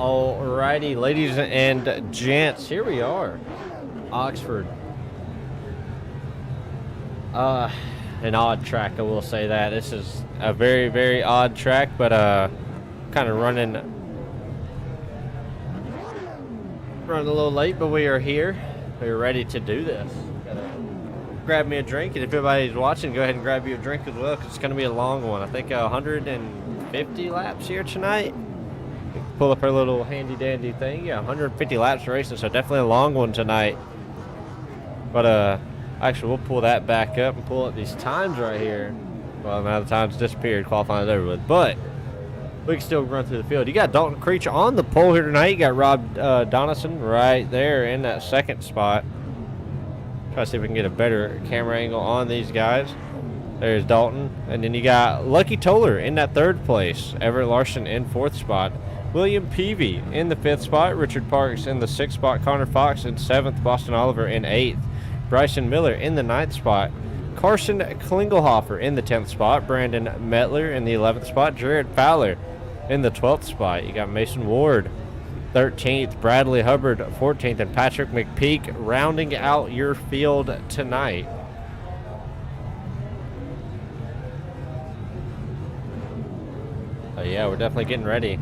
Alrighty, ladies and gents, here we are, Oxford. An odd track, I will say that. This is a very, very odd track, but kind of running a little late, but we are here. We're ready to do this. Gotta grab me a drink, and if anybody's watching, go ahead and grab you a drink as well, because it's going to be a long one. I think 150 laps here tonight. Pull up our little handy dandy thing. Yeah, 150 laps racing, so definitely a long one tonight. But actually we'll pull that back up and pull up these times right here. Well, now the times disappeared, qualifying is over with, but we can still run through the field. You got Dalton Creech on the pole here tonight. You got Rob Donaldson right there in that second spot. Try to see if we can get a better camera angle on these guys. There's Dalton, and then you got Lucky Toller in that third place. Everett Larson in fourth spot. William Peavy in the fifth spot. Richard Parks in the sixth spot. Connor Fox in seventh. Boston Oliver in eighth. Bryson Miller in the ninth spot. Carson Klingelhofer in the 10th spot. Brandon Metler in the 11th spot. Jared Fowler in the 12th spot. You got Mason Ward 13th. Bradley Hubbard 14th. And Patrick McPeak rounding out your field tonight. Oh yeah, we're definitely getting ready.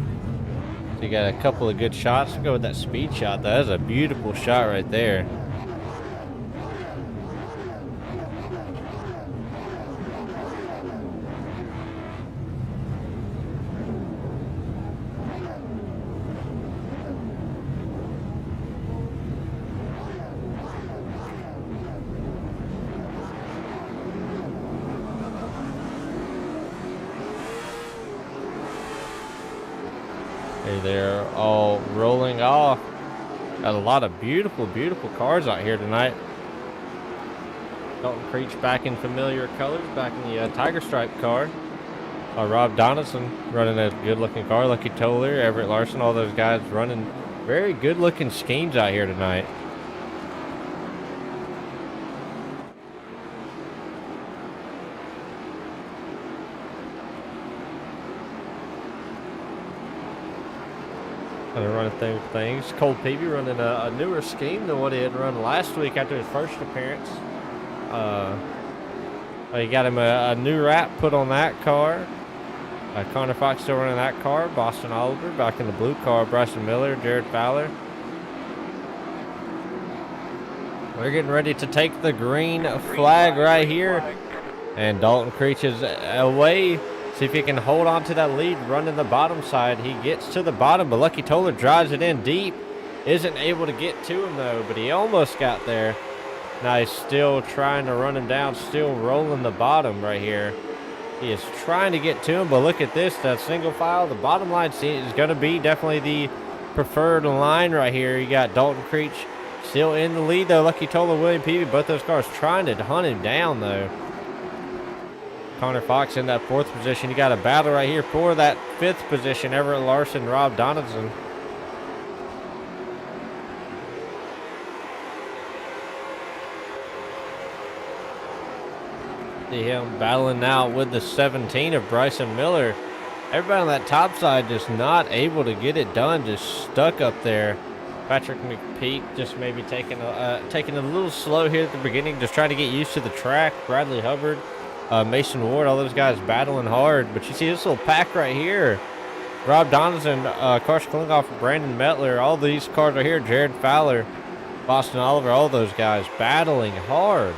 You got a couple of good shots. Go with that speed shot. That is a beautiful shot right there. They're all rolling off. Got a lot of beautiful, beautiful cars out here tonight. Dalton Creech back in familiar colors, back in the Tiger Stripe car. Rob Donaldson running a good-looking car. Lucky Toller, Everett Larson, all those guys running very good-looking schemes out here tonight. Kind of running through things. Cole Peavy running a newer scheme than what he had run last week after his first appearance. He got him a new wrap put on that car. Connor Fox still running that car. Boston Oliver back in the blue car. Bryson Miller, Jared Fowler. We're getting ready to take the green flag right here. And Dalton Creech is away. See if he can hold on to that lead, running the bottom side. He gets to the bottom, but Lucky Toller drives it in deep. Isn't able to get to him, though, but he almost got there. Now he's still trying to run him down, still rolling the bottom right here. He is trying to get to him, but look at this, that single file. The bottom line is going to be definitely the preferred line right here. You got Dalton Creech still in the lead, though. Lucky Toller, William Peavy, both those cars trying to hunt him down, though. Connor Fox in that fourth position. You got a battle right here for that fifth position. Everett Larson, Rob Donaldson. See him battling out with the 17 of Bryson Miller. Everybody on that top side just not able to get it done. Just stuck up there. Patrick McPeak just maybe taking a little slow here at the beginning. Just trying to get used to the track. Bradley Hubbard. Mason Ward, all those guys battling hard. But you see this little pack right here. Rob Donaldson, Carson Klingelhofer, Brandon Metler, all these cars right here. Jared Fowler, Boston Oliver, all those guys battling hard.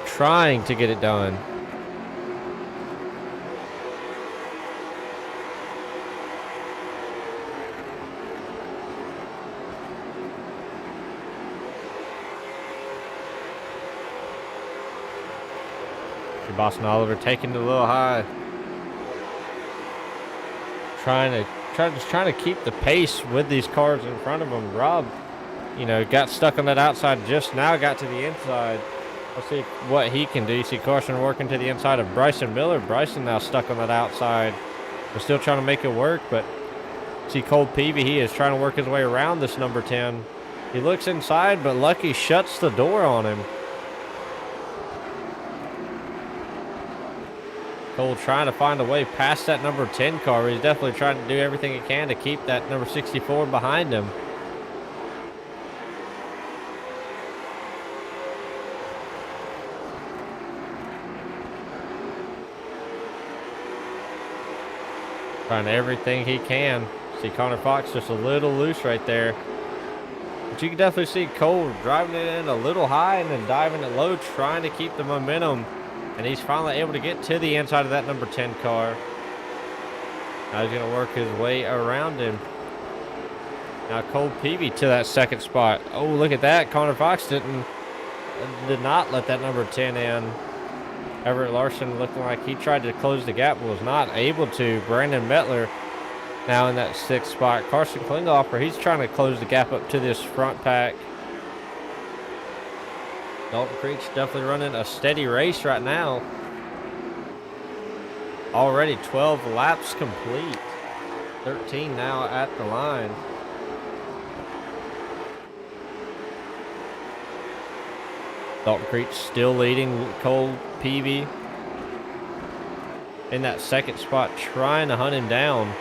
Trying to get it done. Boston Oliver taking it a little high. Trying to keep the pace with these cars in front of him. Rob, got stuck on that outside just now, got to the inside. Let's see what he can do. You see Carson working to the inside of Bryson Miller. Bryson now stuck on that outside. We're still trying to make it work, but see Cole Peavy, he is trying to work his way around this number 10. He looks inside, but Lucky shuts the door on him. Cole trying to find a way past that number 10 car. He's definitely trying to do everything he can to keep that number 64 behind him. Trying everything he can. See Connor Fox just a little loose right there. But you can definitely see Cole driving it in a little high and then diving it low, trying to keep the momentum. And he's finally able to get to the inside of that number 10 car. Now he's going to work his way around him. Now Cole Peavy to that second spot. Oh, look at that. Connor Fox did not let that number 10 in. Everett Larson looking like he tried to close the gap, but was not able to. Brandon Mettler now in that 6th spot. Carson Klinghoffer, he's trying to close the gap up to this front pack. Dalton Creek's definitely running a steady race right now. Already 12 laps complete. 13 now at the line. Dalton Creek still leading Cole Peavy in that 2nd spot, trying to hunt him down.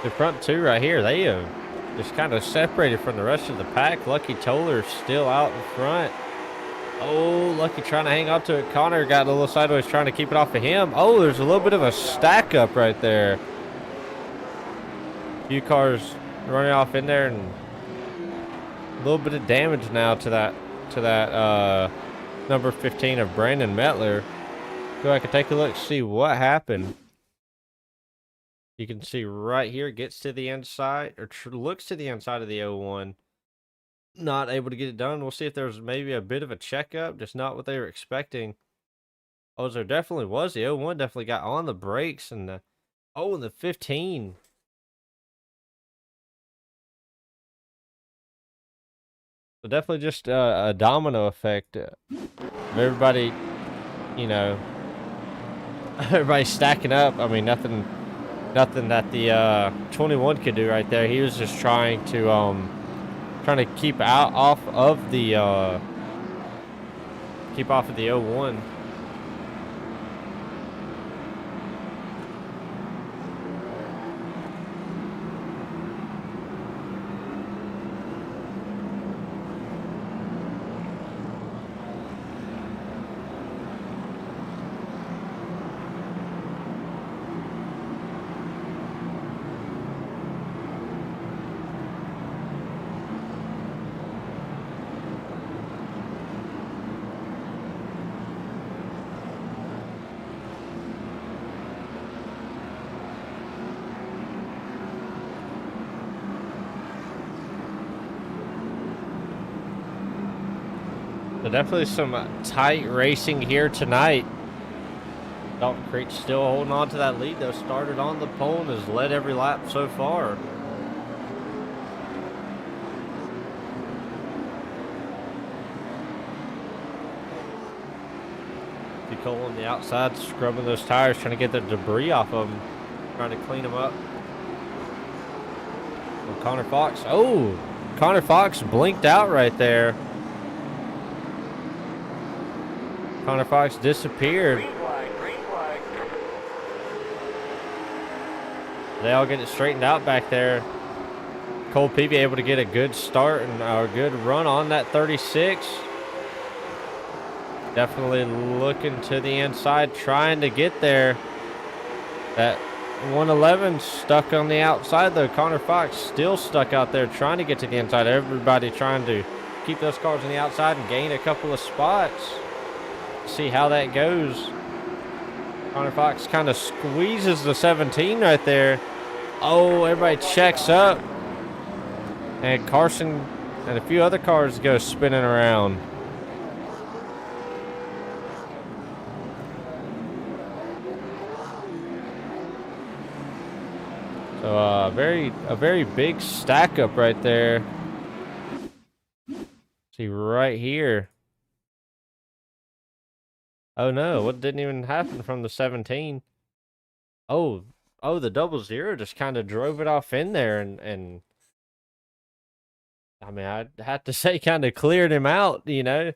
The front two right here, they have just kind of separated from the rest of the pack. Lucky Toller still out in front. Oh, Lucky trying to hang on to it. Connor got a little sideways trying to keep it off of him. Oh, there's a little bit of a stack up right there. A few cars running off in there, and a little bit of damage now to that number 15 of Brandon Mettler. Go back and take a look, see what happened. You can see right here, gets to the inside, or looks to the inside of the 01. Not able to get it done. We'll see if there's maybe a bit of a checkup, just not what they were expecting. Oh, there definitely was. The 01 definitely got on the brakes, and the, oh, and the 15. So definitely just a domino effect of everybody, you know, everybody stacking up. I mean, nothing that the 21 could do right there. He was just trying to keep off of the 01. So definitely some tight racing here tonight. Dalton Creek still holding on to that lead, though. Started on the pole and has led every lap so far. Cole on the outside, scrubbing those tires, trying to get the debris off of them, trying to clean them up. Well, Connor Fox, oh, Connor Fox blinked out right there. Connor Fox disappeared. Green flag. They all get it straightened out back there. Cole Peavy able to get a good start and a good run on that 36. Definitely looking to the inside, trying to get there. That 111 stuck on the outside, though. Connor Fox still stuck out there trying to get to the inside. Everybody trying to keep those cars on the outside and gain a couple of spots. See how that goes. Connor Fox kind of squeezes the 17 right there. Oh, everybody checks up. And Carson and a few other cars go spinning around. So a very big stack up right there. See right here. Oh no, what didn't even happen from the 17? Oh, the 00 just kind of drove it off in there and I mean, I'd have to say kind of cleared him out, you know.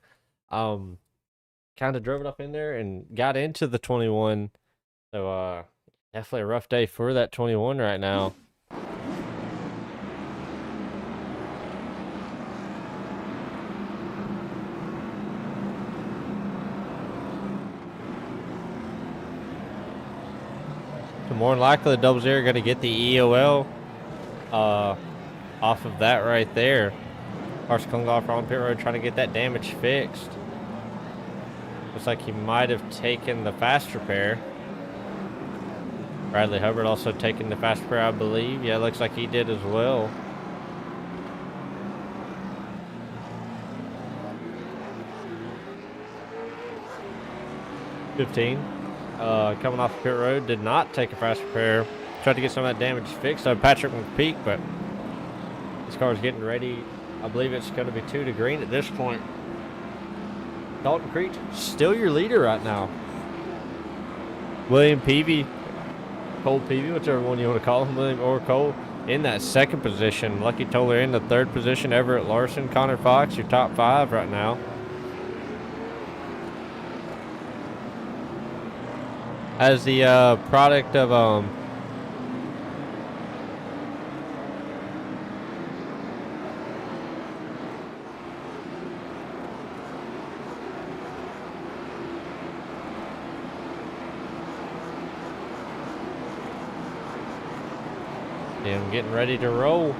Kind of drove it off in there and got into the 21. So definitely a rough day for that 21 right now. So more than likely, the 00 going to get the EOL off of that right there. Carson Kungolfer on pit road trying to get that damage fixed. Looks like he might have taken the fast repair. Bradley Hubbard also taking the fast repair, I believe. Yeah, looks like he did as well. Coming off the pit road, did not take a fast repair. Tried to get some of that damage fixed on Patrick McPeak, but this car is getting ready. I believe it's going to be 2 to green at this point. Dalton Creech, still your leader right now. William Peavy, Cole Peavy, whichever one you want to call him, William or Cole, in that second position. Lucky Toller in the third position. Everett Larson, Connor Fox, your top 5 right now. As the product of him getting ready to roll.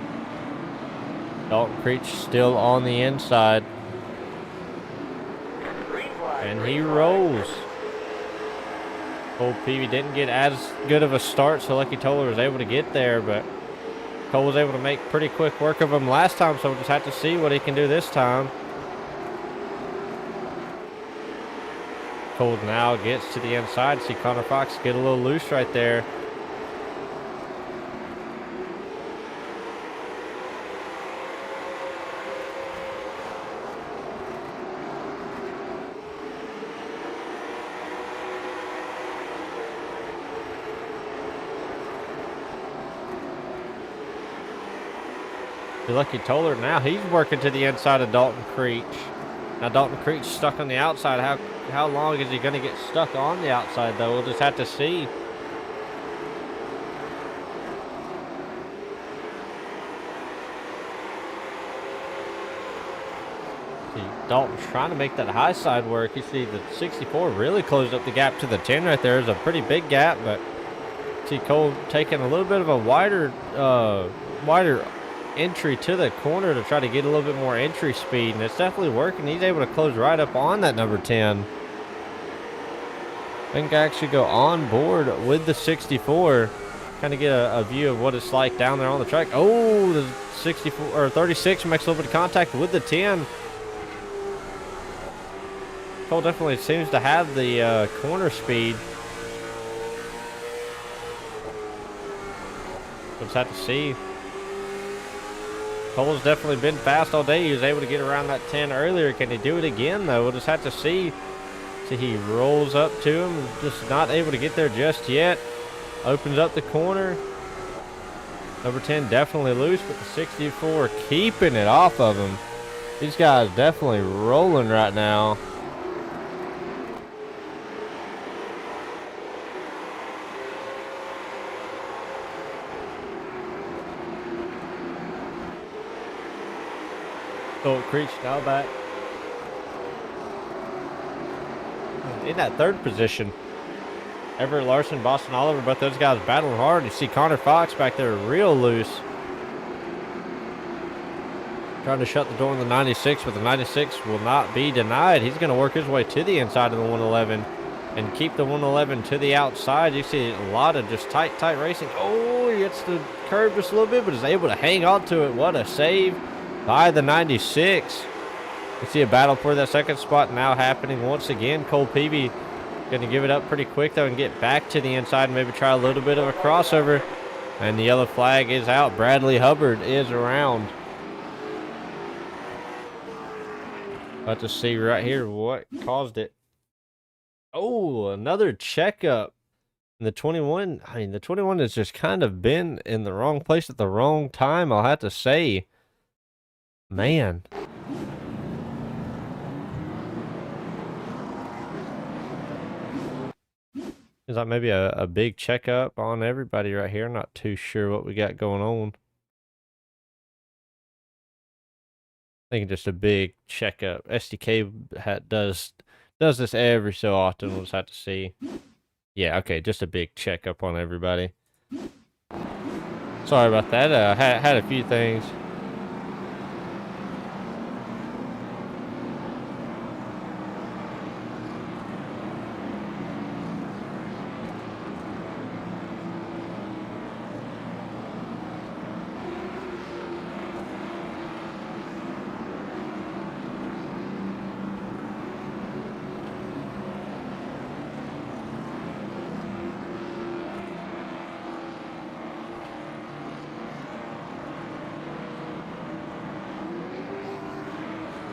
Dalton Creech still on the inside. And he rolls. Cole Peavy didn't get as good of a start, so Lucky Toller was able to get there, but Cole was able to make pretty quick work of him last time, so we'll just have to see what he can do this time. Cole now gets to the inside. See Connor Fox get a little loose right there. Lucky Toller now, he's working to the inside of Dalton Creech. Now Dalton Creech stuck on the outside. How long is he going to get stuck on the outside, though? We'll just have to see. See, Dalton's trying to make that high side work. You see the 64 really closed up the gap to the 10 right there. It's a pretty big gap, but see Cole taking a little bit of a wider entry to the corner to try to get a little bit more entry speed, and it's definitely working. He's able to close right up on that number 10. I think I actually go on board with the 64, kind of get a view of what it's like down there on the track. Oh, the 64 or 36 makes a little bit of contact with the 10. Cole definitely seems to have the corner speed. We'll just have to see. Cole's definitely been fast all day. He was able to get around that 10 earlier. Can he do it again, though? We'll just have to see. See, he rolls up to him. Just not able to get there just yet. Opens up the corner. Number 10 definitely loose, but the 64 keeping it off of him. These guys definitely rolling right now. Dalton Creech now back in that third position. Everett Larson, Boston Oliver, both those guys battling hard. You see Connor Fox back there real loose. Trying to shut the door on the 96, but the 96 will not be denied. He's going to work his way to the inside of the 111 and keep the 111 to the outside. You see a lot of just tight racing. Oh, he gets the curve just a little bit, but is able to hang on to it. What a save by the 96. You see a battle for that second spot now happening once again. Cole Peavy going to give it up pretty quick, though, and get back to the inside and maybe try a little bit of a crossover. And the yellow flag is out. Bradley Hubbard is around. About to see right here what caused it. Oh, another checkup. And the 21, I mean, the 21 has just kind of been in the wrong place at the wrong time, I'll have to say. Man. Is that maybe a big checkup on everybody right here? Not too sure what we got going on. I think just a big checkup. SDK does this every so often. We'll just have to see. Yeah, okay, just a big checkup on everybody. Sorry about that. Had a few things.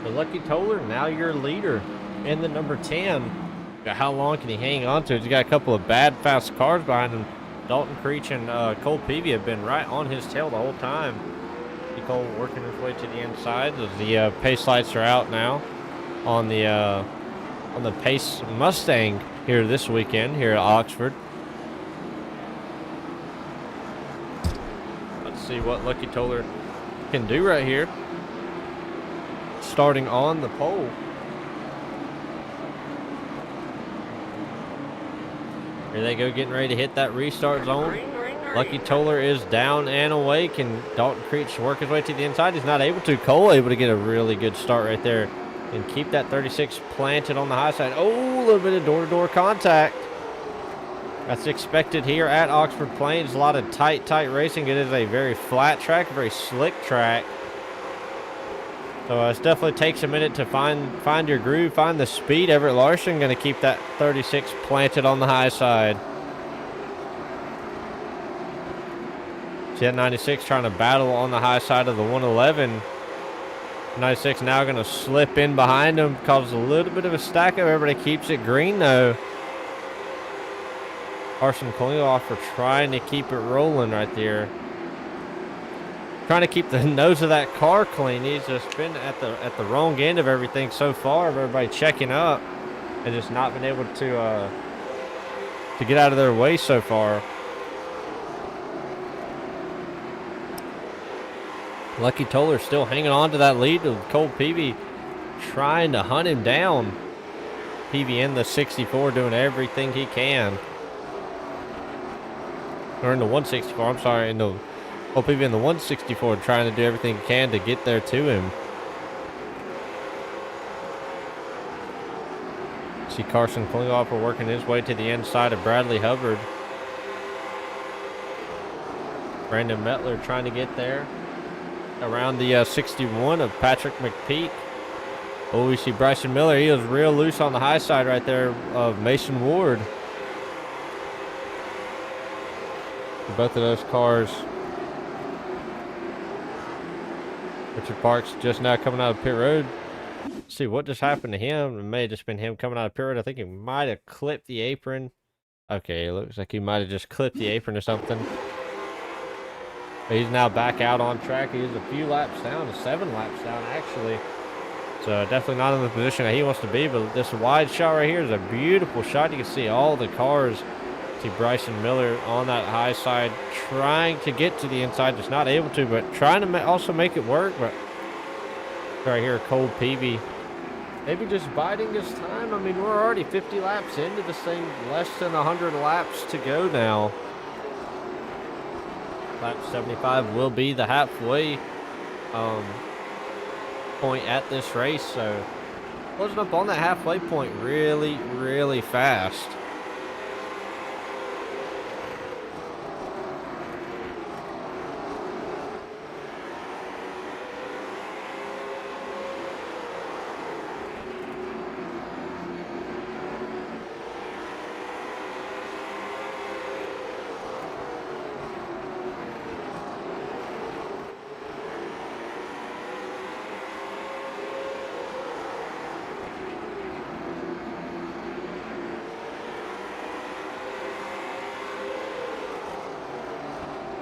But Lucky Toller, now your leader in the number 10. How long can he hang on to it? He's got a couple of bad, fast cars behind him. Dalton Creech and Cole Peavy have been right on his tail the whole time. Cole working his way to the inside. The pace lights are out now on the Pace Mustang here this weekend here at Oxford. Let's see what Lucky Toller can do right here. Starting on the pole. Here they go, getting ready to hit that restart zone. Lucky Toller is down and away. Can Dalton Creech work his way to the inside? He's not able to. Cole able to get a really good start right there and keep that 36 planted on the high side. Oh, a little bit of door-to-door contact. That's expected here at Oxford Plains. A lot of tight racing. It is a very flat track, a very slick track. So it definitely takes a minute to find your groove, find the speed. Everett Larson going to keep that 36 planted on the high side. See that 96 trying to battle on the high side of the 111. 96 now going to slip in behind him, causes a little bit of a stack up. Everybody keeps it green though. Carson Klingoff for trying to keep it rolling right there. Trying to keep the nose of that car clean. He's just been at the wrong end of everything so far. Everybody checking up and just not been able to get out of their way so far. Lucky Toller still hanging on to that lead with Cole Peavy trying to hunt him down. Peavy in the 64 doing everything he can. Or in the 164, I'm sorry, in the Cole Peavy in the 164 trying to do everything he can to get there to him. See Carson Klinghoffer working his way to the inside of Bradley Hubbard. Brandon Mettler trying to get there around the 61 of Patrick McPeak. Oh, we see Bryson Miller. He was real loose on the high side right there of Mason Ward. Both of those cars. Richard Parks just now coming out of pit road. Let's see what just happened to him. It may have just been him coming out of pit road. I think he might have clipped the apron. Okay, it looks like he might have just clipped the apron or something. But he's now back out on track. He's a few laps down, 7 laps down actually. So definitely not in the position that he wants to be. But this wide shot right here is a beautiful shot. You can see all the cars. See Bryson Miller on that high side trying to get to the inside, just not able to, but trying to also make it work. But right here, Cole Peavy maybe just biding his time. I mean, we're already 50 laps into this thing, less than 100 laps to go now. Lap 75 will be the halfway point at this race, so closing up on that halfway point really, really fast.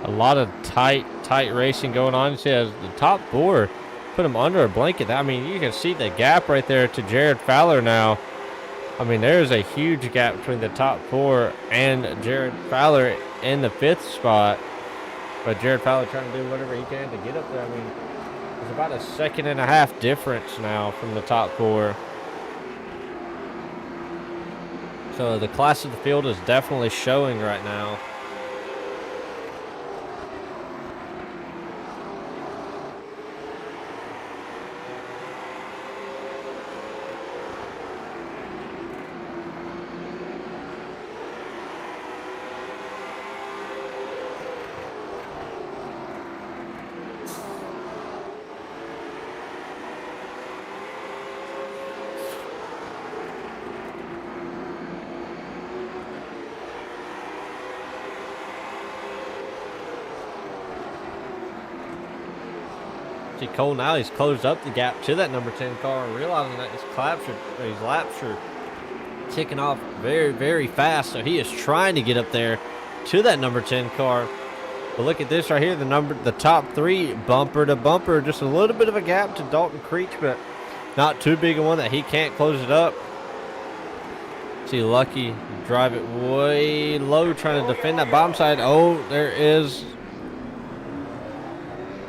a lot of tight racing going on. See, as the top four put him under a blanket. I mean, you can see the gap right there to Jared Fowler now. I mean, there's a huge gap between the top four and Jared Fowler in the 5th spot. But Jared Fowler trying to do whatever he can to get up there. I mean, it's about a 1.5 seconds difference now from the top four. So the class of the field is definitely showing right now. See, Cole now, he's closed up the gap to that number 10 car, realizing that his laps are ticking off very, very fast. So he is trying to get up there to that number 10 car. But look at this right here, the top three, bumper to bumper, just a little bit of a gap to Dalton Creech, but not too big a one that he can't close it up. See, Lucky drive it way low, trying to defend that bottom side. Oh, there is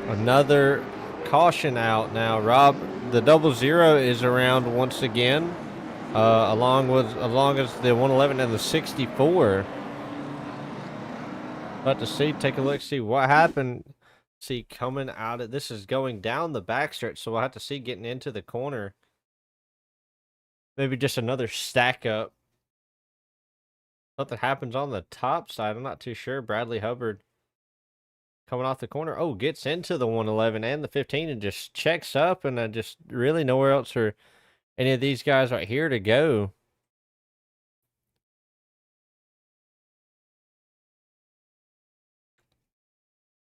another caution out now. Rob, the 00 is around once again, along as the 111 and the 64. But to see, take a look, see what happened. See, coming out of this is going down the backstretch, so we'll have to see getting into the corner. Maybe just another stack up. Something happens on the top side. I'm not too sure. Bradley Hubbard coming off the corner. Oh, gets into the 111 and the 15 and just checks up, and just really nowhere else for any of these guys right here to go.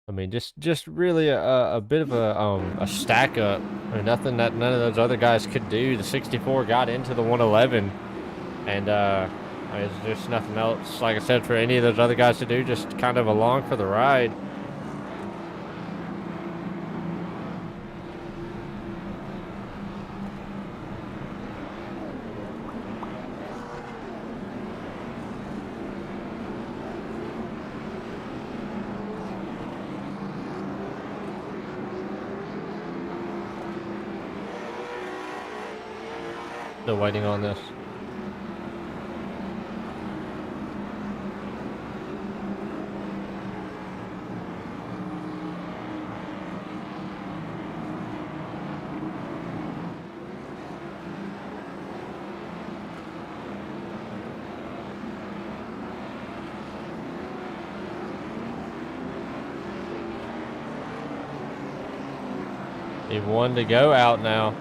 I mean, just really a bit of a stack up. I mean, nothing that none of those other guys could do. The 64 got into the 111, and there's just nothing else, like I said, for any of those other guys to do. Just kind of along for the ride. Still waiting on this. Need one to go out now.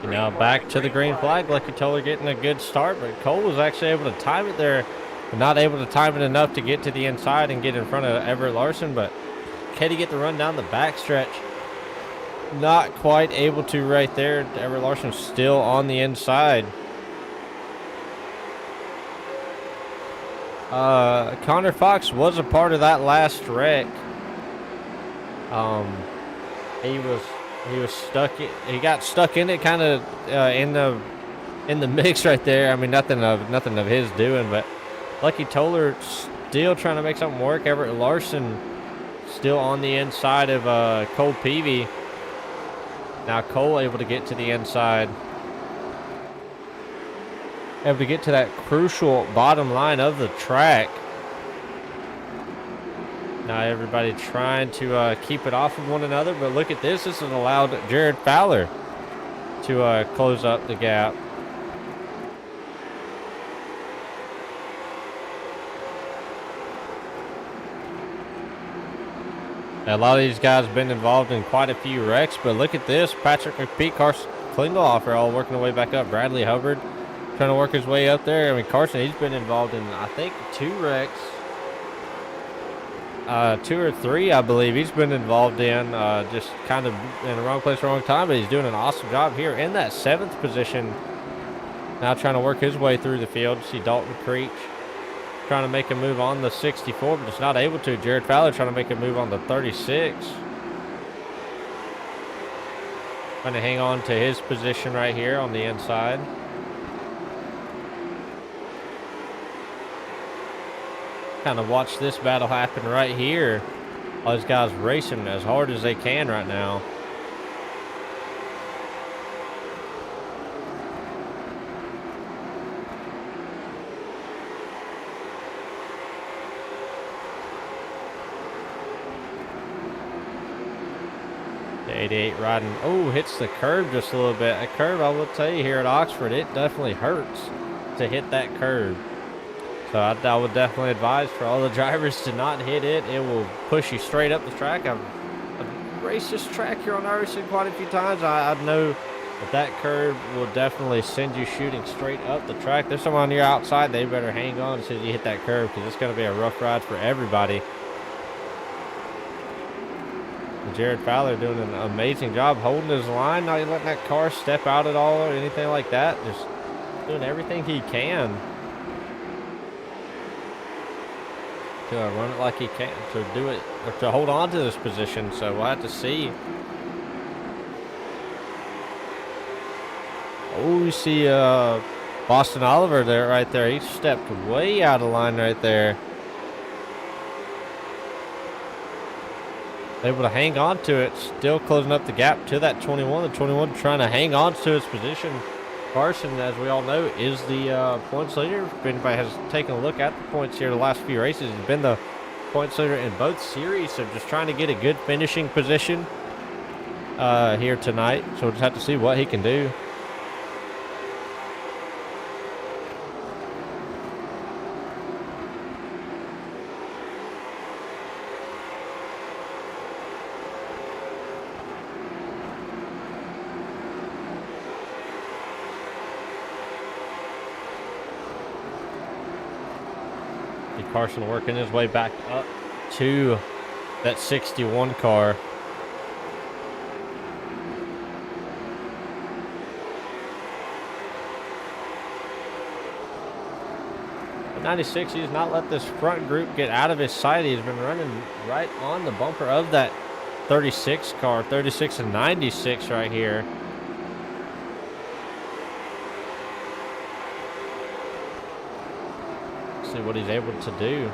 Now back to the green flag. Lucky Toller getting a good start, but Cole was actually able to time it there. Not able to time it enough to get to the inside and get in front of Everett Larson, but can he get the run down the backstretch? Not quite able to right there. Everett Larson still on the inside. Connor Fox was a part of that last wreck. He was stuck. He got stuck in it, kind of in the mix right there. I mean, nothing of his doing, but Lucky Toller still trying to make something work. Everett Larson still on the inside of Cole Peavy. Now Cole able to get to the inside, able to get to that crucial bottom line of the track. Now everybody trying to keep it off of one another, but look at this. This has allowed Jared Fowler to close up the gap. A lot of these guys have been involved in quite a few wrecks, but look at this. Patrick McPeak, Carson Klingelhoff are all working their way back up. Bradley Hubbard trying to work his way up there. I mean, Carson, he's been involved in, I think, 2 wrecks. 2 or 3, I believe he's been involved in, just kind of in the wrong place, wrong time, but he's doing an awesome job here in that 7th position. Now trying to work his way through the field. See Dalton Creech trying to make a move on the 64, but just not able to. Jared Fowler trying to make a move on the 36. Trying to hang on to his position right here on the inside. Kind of watch this battle happen right here. All these guys racing as hard as they can right now. The 88 riding. Oh, hits the curb just a little bit. A curb, I will tell you, here at Oxford, it definitely hurts to hit that curb. So I would definitely advise for all the drivers to not hit it. It will push you straight up the track. I've raced this track here on iRacing quite a few times. I know that curb will definitely send you shooting straight up the track. There's someone on your outside. They better hang on as soon as you hit that curb, because it's going to be a rough ride for everybody. Jared Fowler doing an amazing job holding his line, not letting that car step out at all or anything like that. Just doing everything he can to run it like he can, to do it, or to hold on to this position. So we'll have to see. Oh, you see Boston Oliver there, right there. He stepped way out of line right there. Able to hang on to it, still closing up the gap to that 21. The 21 trying to hang on to its position. Carson, as we all know, is the points leader. If anybody has taken a look at the points here the last few races, he's been the points leader in both series. So just trying to get a good finishing position here tonight. So we'll just have to see what he can do. Carson working his way back up to that 61 car. At 96, he's not let this front group get out of his sight. He's been running right on the bumper of that 36 car, 36 and 96 right here. See what he's able to do.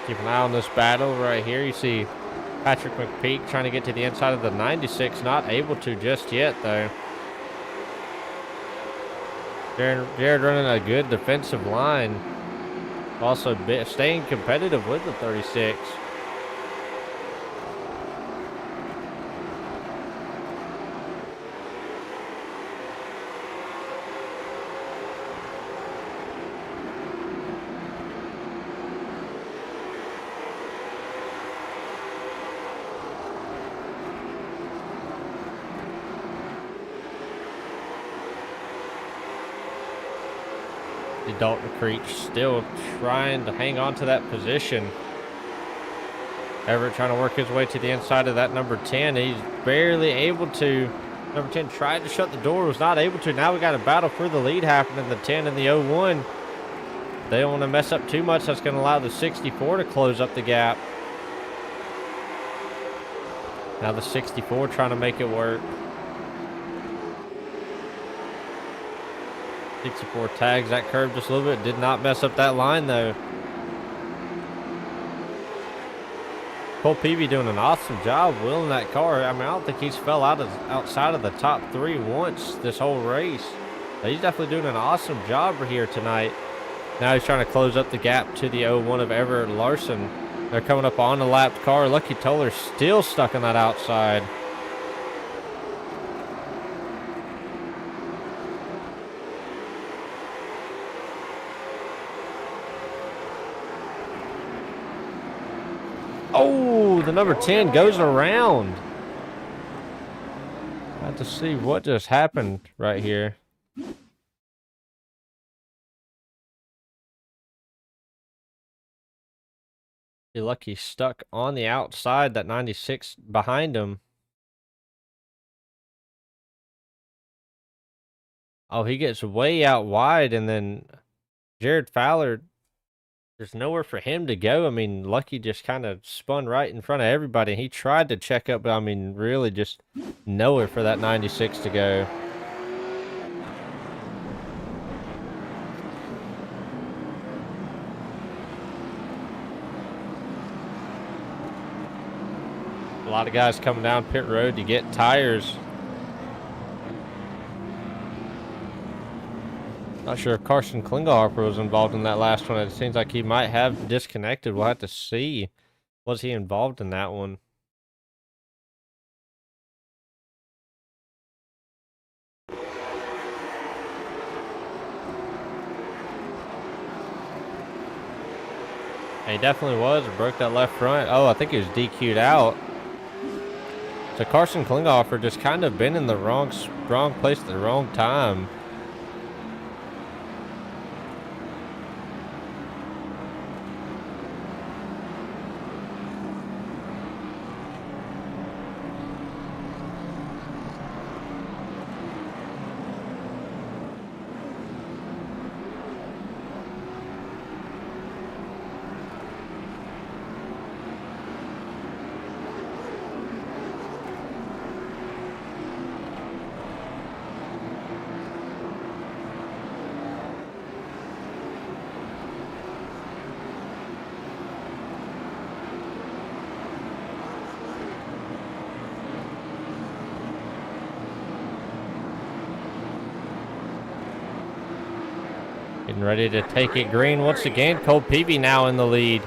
Keep an eye on this battle right here. You see Patrick McPeak trying to get to the inside of the 96, not able to just yet though. Jared running a good defensive line, also staying competitive with the 36. Dalton Creech still trying to hang on to that position. Everett trying to work his way to the inside of that number 10. He's barely able to. Number 10 tried to shut the door, was not able to. Now we got a battle for the lead happening. The 10 and the 01. They don't want to mess up too much. That's going to allow the 64 to close up the gap. Now the 64 trying to make it work. 64 tags that curve just a little bit. Did not mess up that line though. Cole Peavy doing an awesome job wheeling that car. I mean, I don't think he's fell outside of the top 3 once this whole race. But he's definitely doing an awesome job here tonight. Now he's trying to close up the gap to the 01 of Everett Larson. They're coming up on the lapped car. Lucky Toller's still stuck on that outside. Oh, the number 10 goes around. I have to see what just happened right here. Be lucky stuck on the outside, that 96 behind him. Oh, he gets way out wide, and then Jared Fowler, there's nowhere for him to go. I mean, Lucky just kind of spun right in front of everybody. He tried to check up, but I mean, really just nowhere for that 96 to go. A lot of guys coming down pit road to get tires. Not sure if Carson Klingelhofer was involved in that last one. It seems like he might have disconnected. We'll have to see. Was he involved in that one? He definitely was. Broke that left front. Oh, I think he was DQ'd out. So Carson Klingelhofer just kind of been in the wrong place at the wrong time. Getting ready to take it green once again. Cole Peavy now in the lead.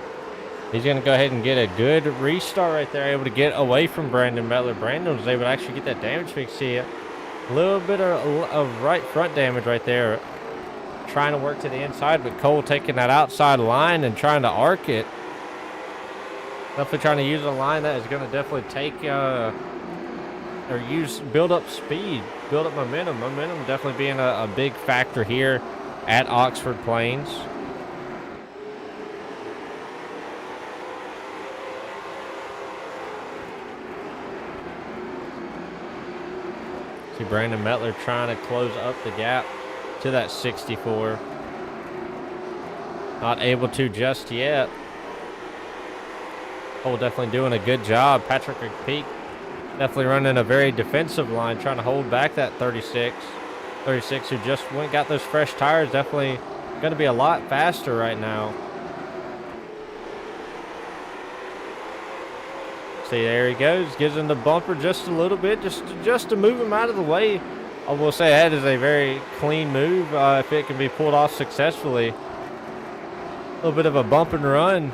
He's going to go ahead and get a good restart right there, able to get away from Brandon Mettler. Brandon was able to actually get that damage fix. See a little bit of right front damage right there. Trying to work to the inside, but Cole taking that outside line and trying to arc it. Definitely trying to use a line that is going to definitely take build up speed, build up momentum. Momentum definitely being a big factor here at Oxford Plains. See Brandon Mettler trying to close up the gap to that 64. Not able to just yet. Cole definitely doing a good job. Patrick McPeak definitely running a very defensive line, trying to hold back that 36 who just got those fresh tires. Definitely going to be a lot faster right now. See, there he goes. Gives him the bumper just a little bit, just to move him out of the way. I will say that is a very clean move if it can be pulled off successfully. A little bit of a bump and run.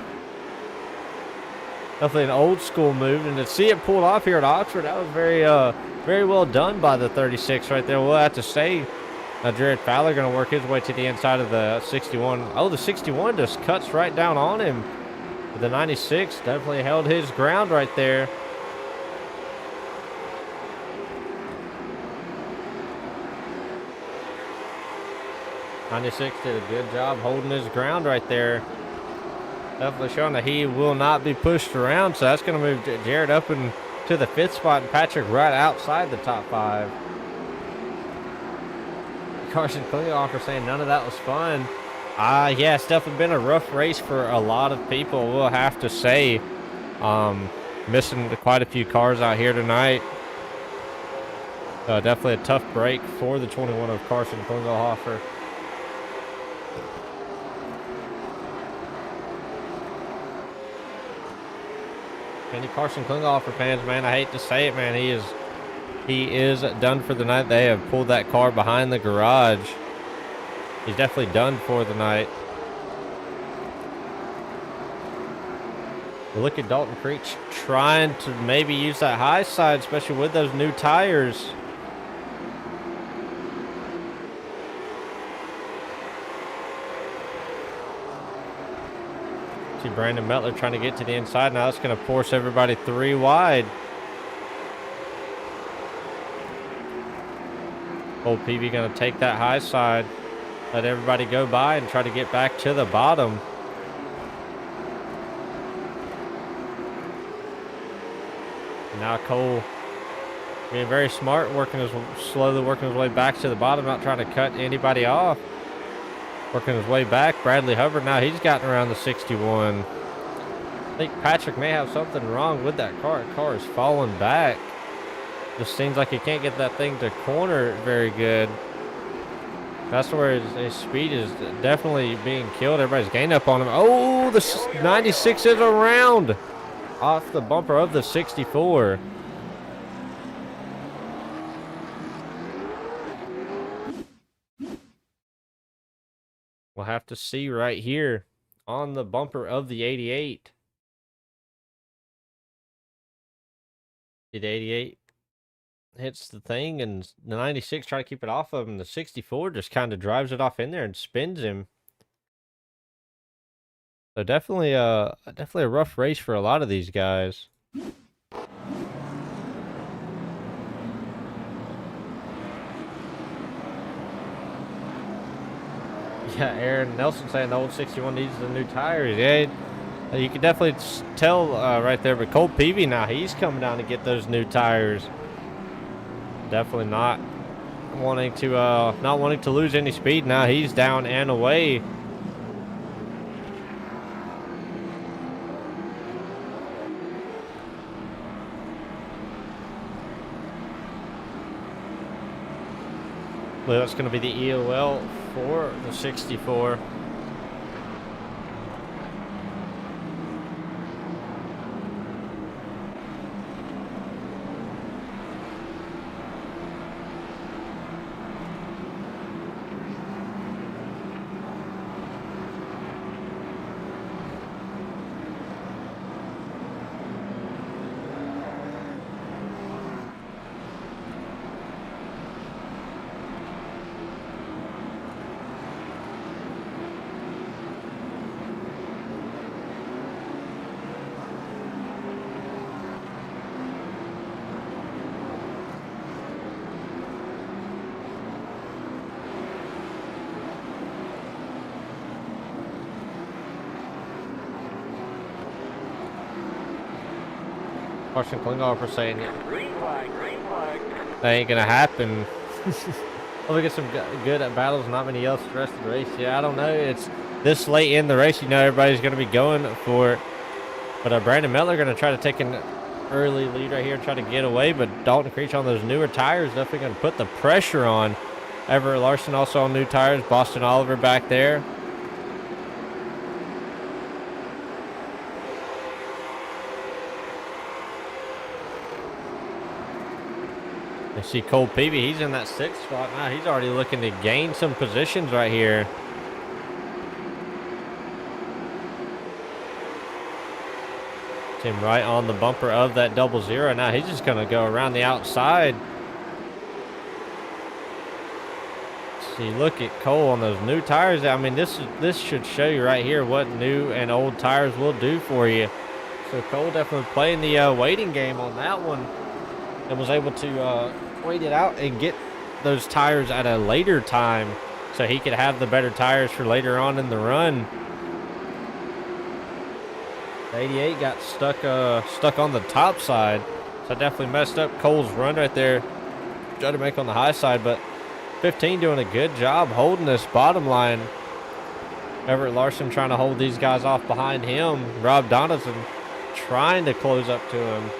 Definitely an old school move, and to see it pulled off here at Oxford, that was very well done by the 36 right there. We'll have to say Jared Fowler going to work his way to the inside of the 61. Oh, the 61 just cuts right down on him. The 96 definitely held his ground right there. '96 did a good job holding his ground right there. Definitely showing that he will not be pushed around. So that's going to move Jared up into the 5th spot and Patrick right outside the top 5. Carson Klingelhofer saying none of that was fun. Yeah, it's definitely been a rough race for a lot of people, we'll have to say. Missing quite a few cars out here tonight. Definitely a tough break for the 21 of Carson Klingelhofer. Any Carson Klingelhofer fans, man, I hate to say it, man, he is done for the night. They have pulled that car behind the garage. He's definitely done for the night. Look at Dalton Creech trying to maybe use that high side, especially with those new tires. See Brandon Mettler trying to get to the inside. Now that's going to force everybody 3 wide. Old Peavy going to take that high side. Let everybody go by and try to get back to the bottom. And now Cole being very smart, slowly working his way back to the bottom, not trying to cut anybody off. Working his way back. Bradley Hubbard, now he's gotten around the 61. I think Patrick may have something wrong with that car. The car is falling back. Just seems like he can't get that thing to corner very good. That's where his speed is definitely being killed. Everybody's gaining up on him. Oh, the 96 is around off the bumper of the 64. We'll have to see right here on the bumper of the 88. Did 88 hits the thing, and the 96 try to keep it off of him. The 64 just kind of drives it off in there and spins him. So definitely a rough race for a lot of these guys. Yeah, Aaron Nelson saying the old 61 needs the new tires. Yeah, you can definitely tell right there. But Cole Peavy now, he's coming down to get those new tires. Definitely not wanting to lose any speed. Now he's down and away. Well, that's going to be the EOL for the 64. Carson Klinghoffer saying green flag. That ain't gonna happen. Well, we get some good battles, not many else the rest of the race. Yeah, I don't know. It's this late in the race, you know, everybody's gonna be going for it. But Brandon Mettler gonna try to take an early lead right here and try to get away. But Dalton Creech on those newer tires definitely gonna put the pressure on. Everett Larson also on new tires. Boston Oliver back there. You see Cole Peavy, he's in that 6th spot now. He's already looking to gain some positions right here. It's him right on the bumper of that 00. Now he's just going to go around the outside. See, look at Cole on those new tires. I mean, this should show you right here what new and old tires will do for you. So Cole definitely playing the waiting game on that one. And was able to wait it out and get those tires at a later time so he could have the better tires for later on in the run. The 88 got stuck on the top side, so definitely messed up Cole's run right there. Tried to make on the high side, but 15 doing a good job holding this bottom line. Everett Larson trying to hold these guys off behind him. Rob Donaldson trying to close up to him.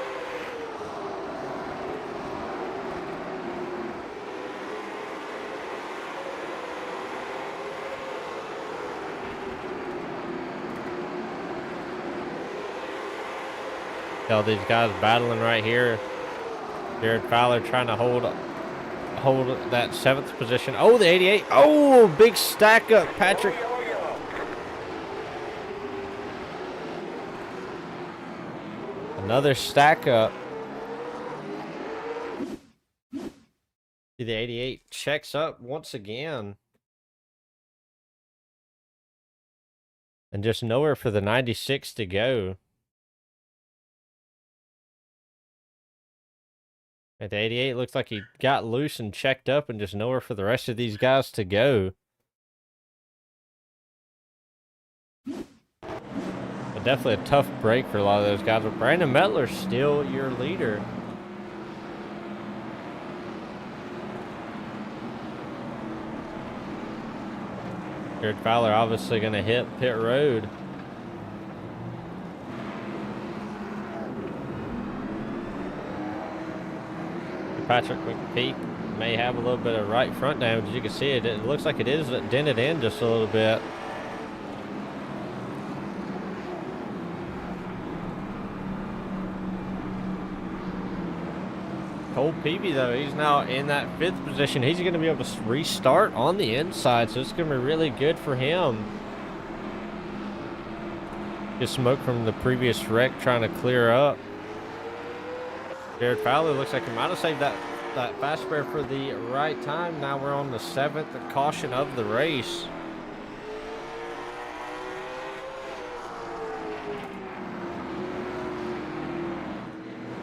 All these guys battling right here. Jared Fowler trying to hold that 7th position. Oh, the 88. Oh, big stack up, Patrick. Another stack up. See, the 88 checks up once again. And just nowhere for the 96 to go. At the 88, looks like he got loose and checked up and just nowhere for the rest of these guys to go. But definitely a tough break for a lot of those guys. But Brandon Mettler's still your leader. Jared Fowler obviously going to hit pit road. Patrick McPeak may have a little bit of right front damage. As you can see, it looks like it is dented in just a little bit. Cole Peavy, though, he's now in that 5th position. He's going to be able to restart on the inside, so it's going to be really good for him. Just smoke from the previous wreck trying to clear up. Jared Fowler looks like he might have saved that fast spare for the right time. Now we're on the 7th caution of the race.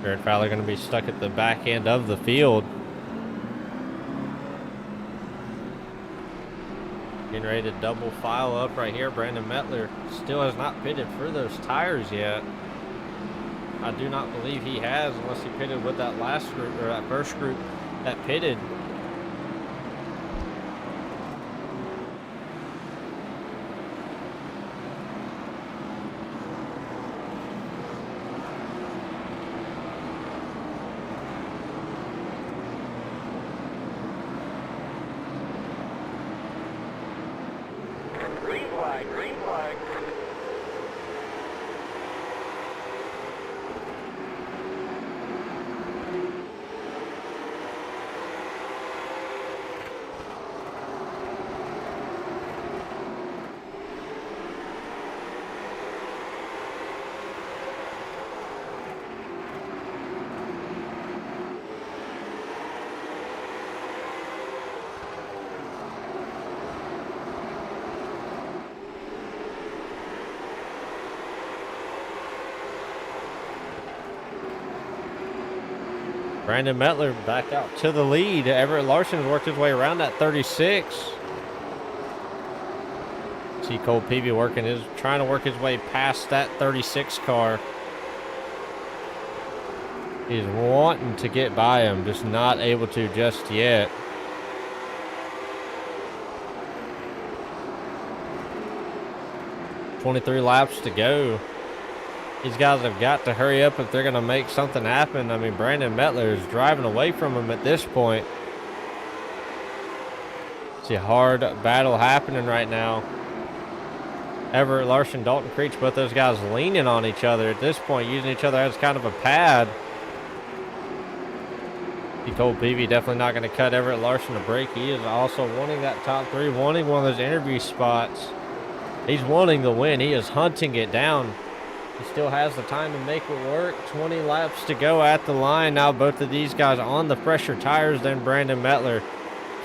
Jared Fowler going to be stuck at the back end of the field. Getting ready to double file up right here. Brandon Mettler still has not pitted for those tires yet. I do not believe he has, unless he pitted with that last group, or that first group that pitted. Green flag, green flag. Brandon Mettler back out to the lead. Everett Larson has worked his way around that 36. See Cole Peavy trying to work his way past that 36 car. He's wanting to get by him, just not able to just yet. $23 laps to go. These guys have got to hurry up if they're going to make something happen. I mean, Brandon Mettler is driving away from him at this point. See a hard battle happening right now. Everett Larson, Dalton Creech, both those guys leaning on each other at this point, using each other as kind of a pad. Cole Peavy definitely not going to cut Everett Larson a break. He is also wanting that top 3, wanting one of those interview spots. He's wanting the win. He is hunting it down. He still has the time to make it work. 20 laps to go at the line. Now both of these guys on the fresher tires than Brandon Mettler.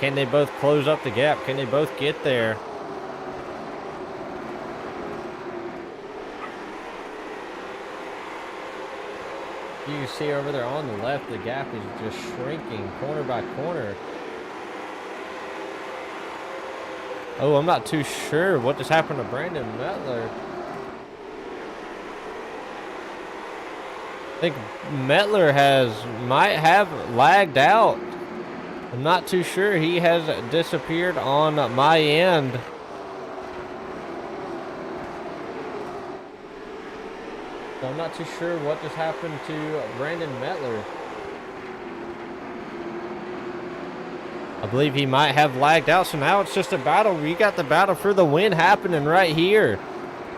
Can they both close up the gap? Can they both get there? You can see over there on the left, the gap is just shrinking corner by corner. Oh, I'm not too sure what just happened to Brandon Mettler. I think Mettler might have lagged out. I'm not too sure. He has disappeared on my end. So I'm not too sure what just happened to Brandon Mettler. I believe he might have lagged out, so now it's just a battle. We got the battle for the win happening right here.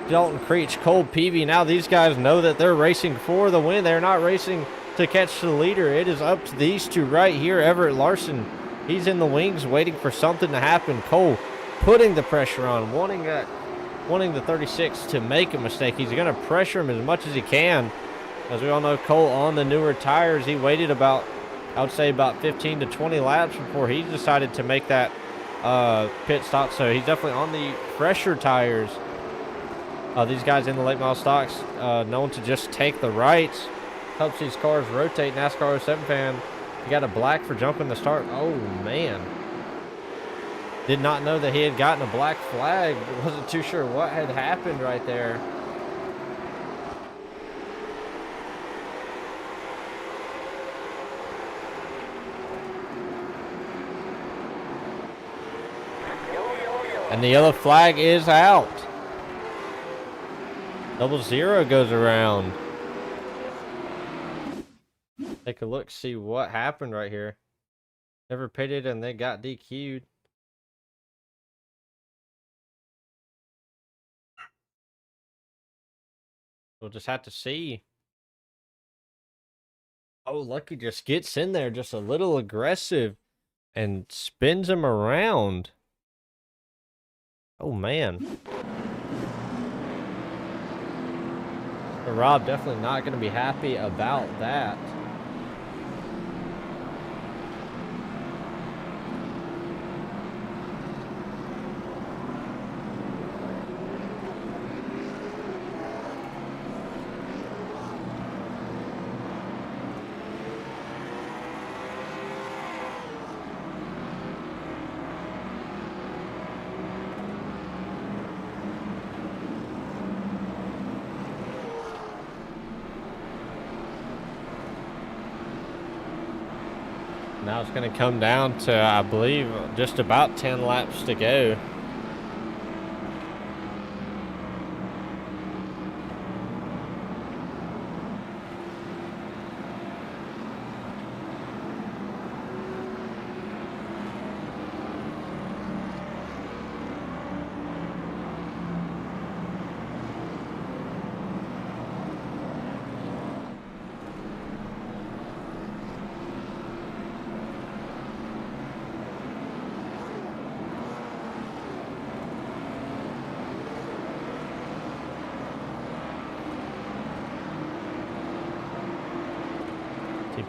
Dalton Creech, Cole Peavy. Now these guys know that they're racing for the win. They're not racing to catch the leader. It is up to these two right here. Everett Larson, he's in the wings waiting for something to happen. Cole putting the pressure on, wanting the 36 to make a mistake. He's going to pressure him as much as he can. As we all know, Cole on the newer tires, he waited about, I would say about 15 to 20 laps before he decided to make that pit stop. So he's definitely on the fresher tires. These guys in the late model stocks, known to just take the rights. Helps these cars rotate. NASCAR 07 fan, you got a black for jumping the start. Oh, man. Did not know that he had gotten a black flag. Wasn't too sure what had happened right there. And the yellow flag is out. 00 goes around. Take a look, see what happened right here. Never pitted and they got DQ'd. We'll just have to see. Oh, Lucky just gets in there just a little aggressive and spins him around. Oh, man. Rob definitely not going to be happy about that. Now it's going to come down to, I believe, just about 10 laps to go.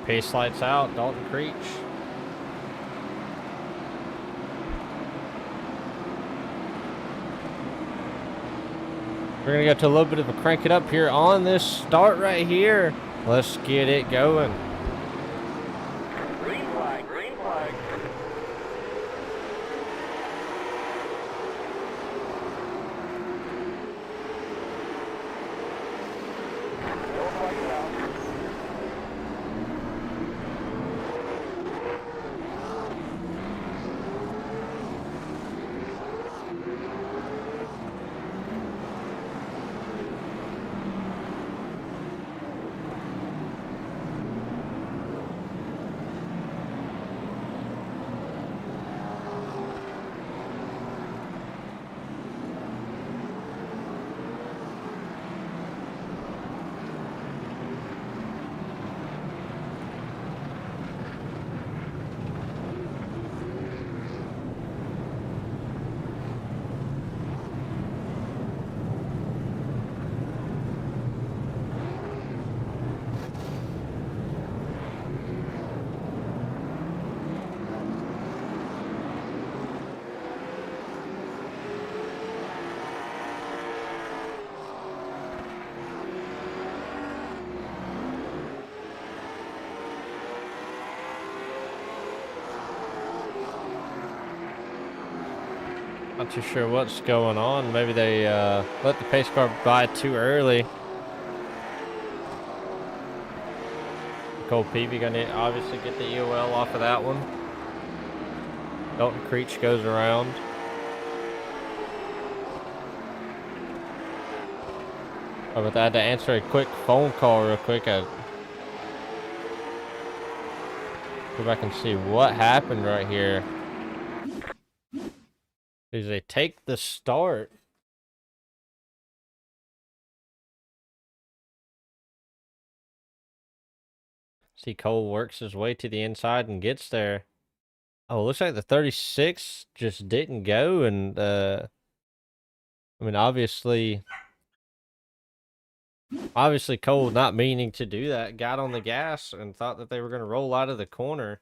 Pace lights out, Dalton Creech. We're going to go to a little bit of a crank it up here on this start right here. Let's get it going. Green flag, green flag. Yellow flag out. Not too sure what's going on. Maybe they let the pace car by too early. Cole Peavy going to obviously get the EOL off of that one. Dalton Creech goes around. Oh, but I had to answer a quick phone call real quick. I go back and see what happened right here. Is they take the start. See, Cole works his way to the inside and gets there. Oh, it looks like the 36 just didn't go, and I mean, obviously Cole, not meaning to do that, got on the gas and thought that they were going to roll out of the corner.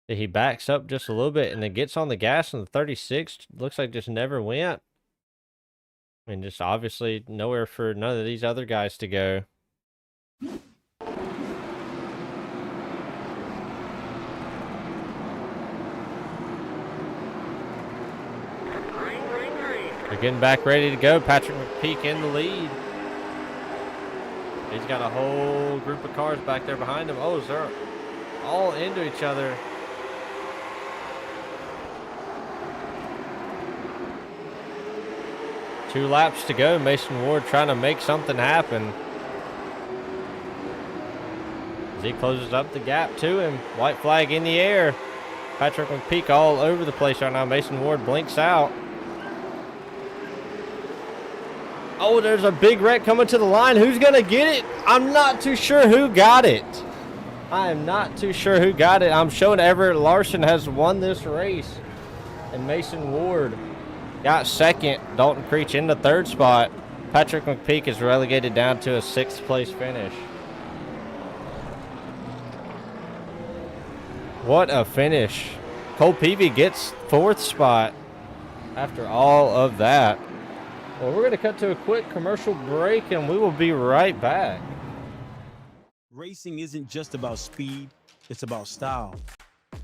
He backs up just a little bit and then gets on the gas, and the 36 looks like just never went. And just obviously nowhere for none of these other guys to go. They're getting back ready to go. Patrick McPeak in the lead. He's got a whole group of cars back there behind him. Oh, they're all into each other. Two laps to go. Mason Ward trying to make something happen. As he closes up the gap to him. White flag in the air. Patrick McPeak all over the place right now. Mason Ward blinks out. Oh, there's a big wreck coming to the line. Who's going to get it? I'm not too sure who got it. I am not too sure who got it. I'm showing Everett Larson has won this race. And Mason Ward got second. Dalton Creech in the third spot. Patrick McPeak is relegated down to a 6th place finish. What a finish. Cole Peavy gets 4th spot after all of that. Well, we're going to cut to a quick commercial break, and we will be right back. Racing isn't just about speed, it's about style.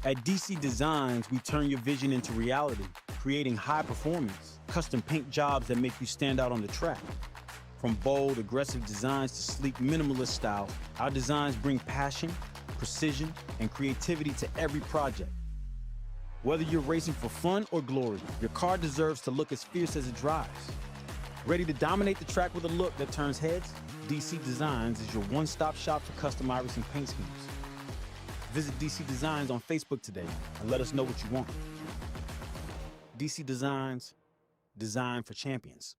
At DC Designs, we turn your vision into reality, creating high performance, custom paint jobs that make you stand out on the track. From bold, aggressive designs to sleek, minimalist styles, our designs bring passion, precision, and creativity to every project. Whether you're racing for fun or glory, your car deserves to look as fierce as it drives. Ready to dominate the track with a look that turns heads? DC Designs is your one-stop shop for custom iris and paint schemes. Visit DC Designs on Facebook today and let us know what you want. DC Designs, design for champions.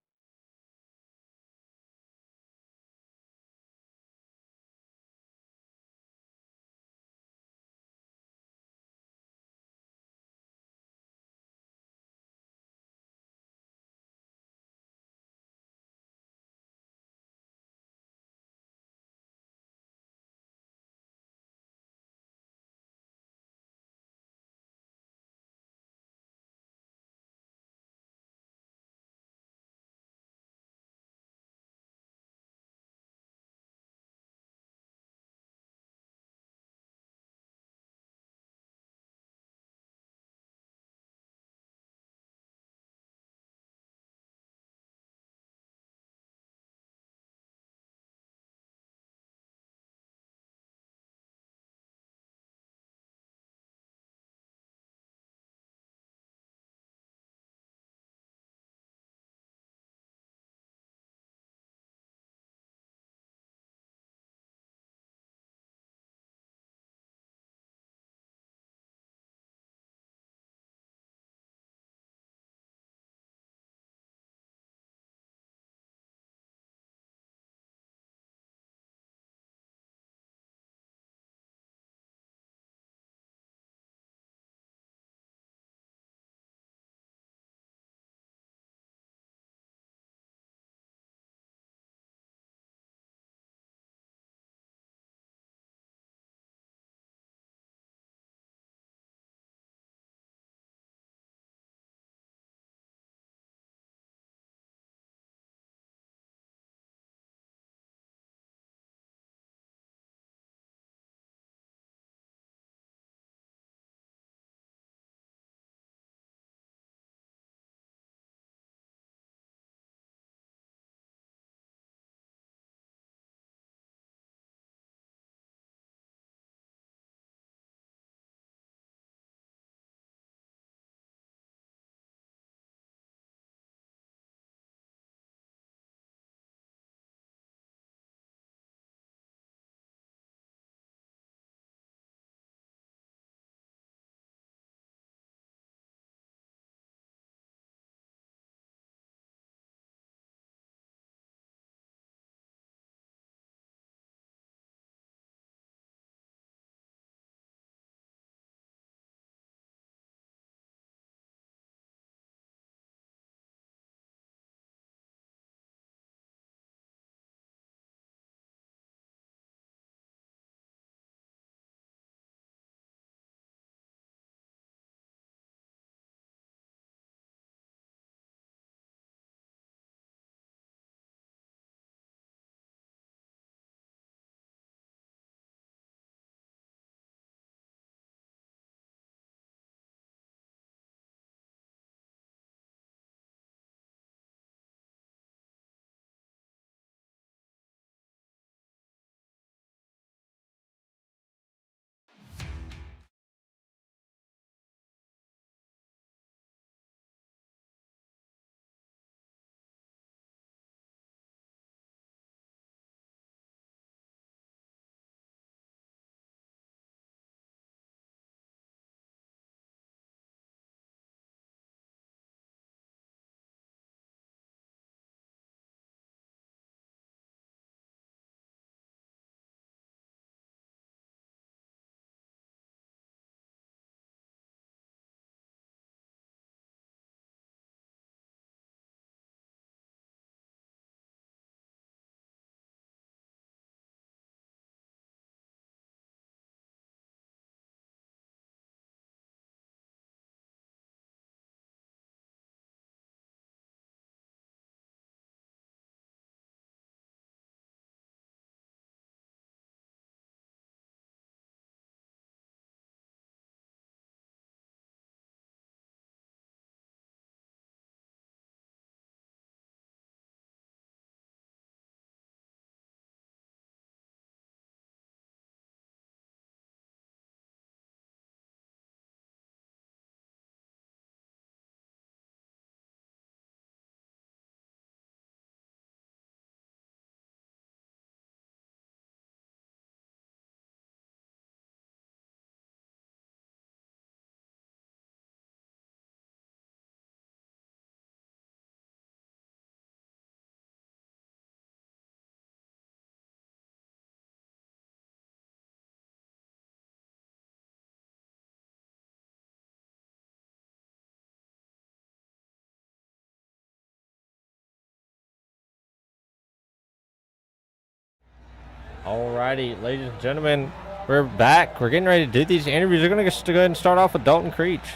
Alrighty, ladies and gentlemen, we're back. We're getting ready to do these interviews. We're going to go ahead and start off with Dalton Creech.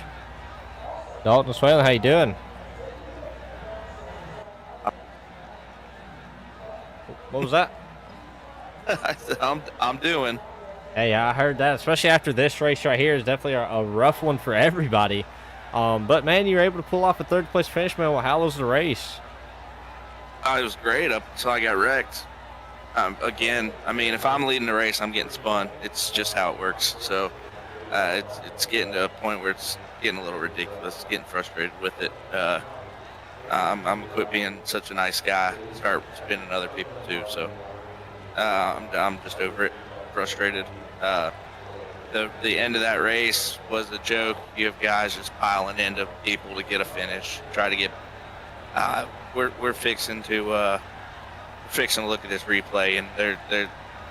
Dalton Swalen, how you doing? What was that? I'm doing. Hey, I heard that, especially after this race right here is definitely a rough one for everybody. But, man, you were able to pull off a third-place finish, man. Well, how was the race? It was great up until I got wrecked. Again, I mean, if I'm leading the race, I'm getting spun. It's just how it works. So it's getting to a point where it's getting a little ridiculous, getting frustrated with it. I'm gonna quit being such a nice guy, start spinning other people too. So I'm just over it, frustrated. The end of that race was a joke. You have guys just piling into people to get a finish, try to get. We're fixing to look at this replay, and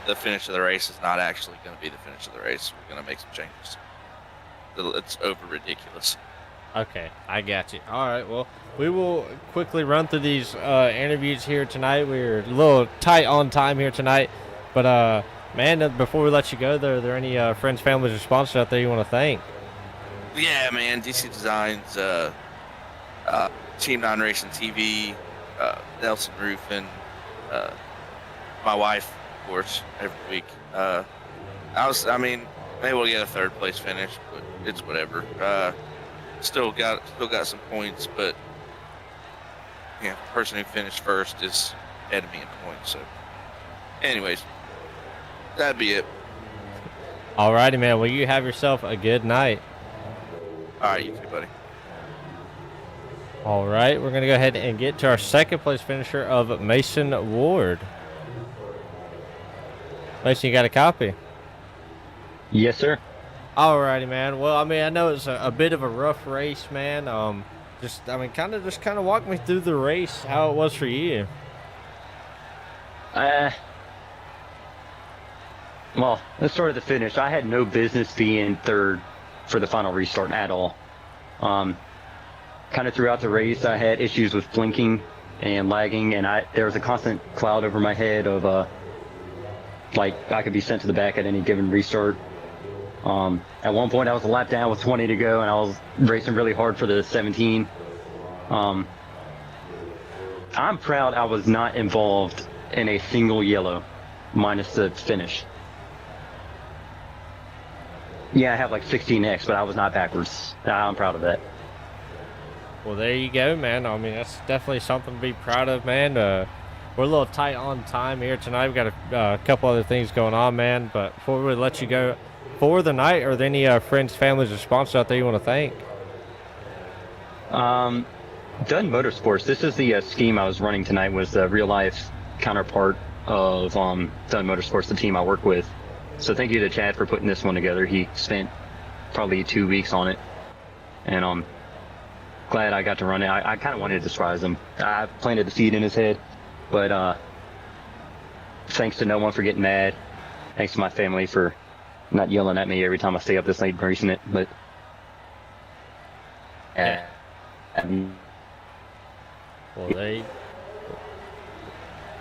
the finish of the race is not actually going to be the finish of the race. We're going to make some changes. It's over ridiculous. Okay, I got you. All right, well, we will quickly run through these interviews here tonight. We're a little tight on time here tonight, but man, before we let you go, are there any friends, families, or sponsors out there you want to thank? Yeah, man, DC Designs, Team 9 Racing TV, Nelson Roofing, my wife, of course, every week. Maybe we'll get a third place finish, but it's whatever. Still got some points, but yeah, the person who finished first is ahead of me in points. So, anyways, that'd be it. Alrighty, man. Well, you have yourself a good night. All right, you too, buddy. All right, we're going to go ahead and get to our second place finisher of Mason Ward. Mason, you got a copy? Yes, sir. Alrighty, man. Well, I mean, I know it's a bit of a rough race, man. Kind of walk me through the race, how it was for you. Well, let's start at the finish. I had no business being third for the final restart at all. Kind of throughout the race, I had issues with blinking and lagging, and there was a constant cloud over my head of like I could be sent to the back at any given restart. At one point, I was a lap down with 20 to go, and I was racing really hard for the 17. I'm proud I was not involved in a single yellow, minus the finish. Yeah, I have like 16X, but I was not backwards. I'm proud of that. Well, there you go, man. I mean, that's definitely something to be proud of, man. We're a little tight on time here tonight. We've got a couple other things going on, man. But before we let you go for the night, are there any friends, families, or sponsors out there you want to thank? Dunn Motorsports. This is the scheme I was running tonight. Was the real life counterpart of Dunn Motorsports, the team I work with. So thank you to Chad for putting this one together. He spent probably 2 weeks on it, and I'm glad I got to run it. I kind of wanted to surprise him. I planted the seed in his head, but thanks to no one for getting mad. Thanks to my family for not yelling at me every time I stay up this late racing it. But Well,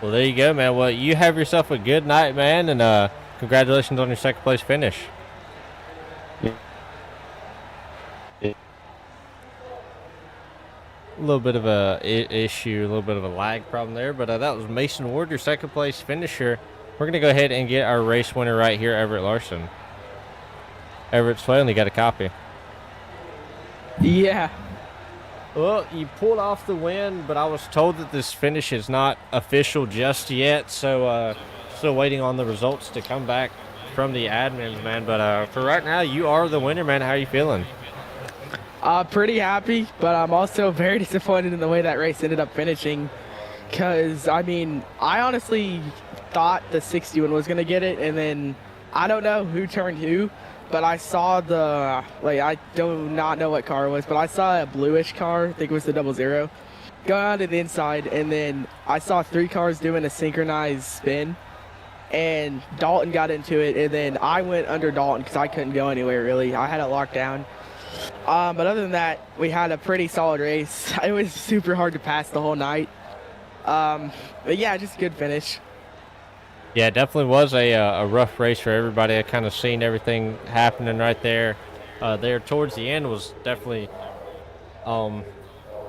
there you go, man. Well, you have yourself a good night, man, and congratulations on your second place finish. A little bit of a issue, a little bit of a lag problem there, but that was Mason Ward, your second place finisher. We're going to go ahead and get our race winner right here, Everett Larson. Everett finally got a copy. Yeah. Well, you pulled off the win, but I was told that this finish is not official just yet, so still waiting on the results to come back from the admins, man. But for right now, you are the winner, man. How are you feeling? Pretty happy, but I'm also very disappointed in the way that race ended up finishing. Because, I mean, I honestly thought the 61 was going to get it, and then I don't know who turned who, but I saw I do not know what car it was, but I saw a bluish car, I think it was the 00, go on to the inside, and then I saw 3 cars doing a synchronized spin, and Dalton got into it, and then I went under Dalton because I couldn't go anywhere, really. I had it locked down. But other than that, we had a pretty solid race. It was super hard to pass the whole night. But yeah, just a good finish. Yeah, it definitely was a rough race for everybody. I kind of seen everything happening right there. There towards the end was definitely a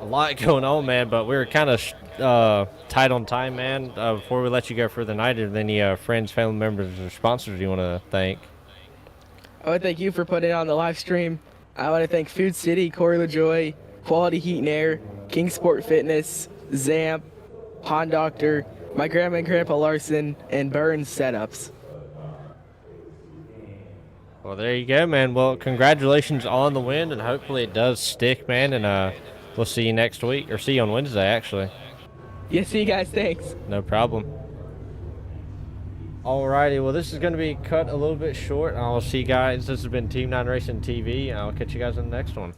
lot going on, man. But we were kind of tight on time, man. Before we let you go for the night, are there any friends, family members, or sponsors you want to thank? I want to thank you for putting it on the live stream. I want to thank Food City, Corey LaJoy, Quality Heat and Air, King Sport Fitness, Zamp, Pond Doctor, my grandma and grandpa Larson, and Burns Setups. Well, there you go, man. Well, congratulations on the win, and hopefully it does stick, man. And we'll see you next week, or see you on Wednesday, actually. Yeah, see you guys. Thanks. No problem. Alrighty, well, this is going to be cut a little bit short. I'll see you guys. This has been Team 9 Racing TV. I'll catch you guys in the next one.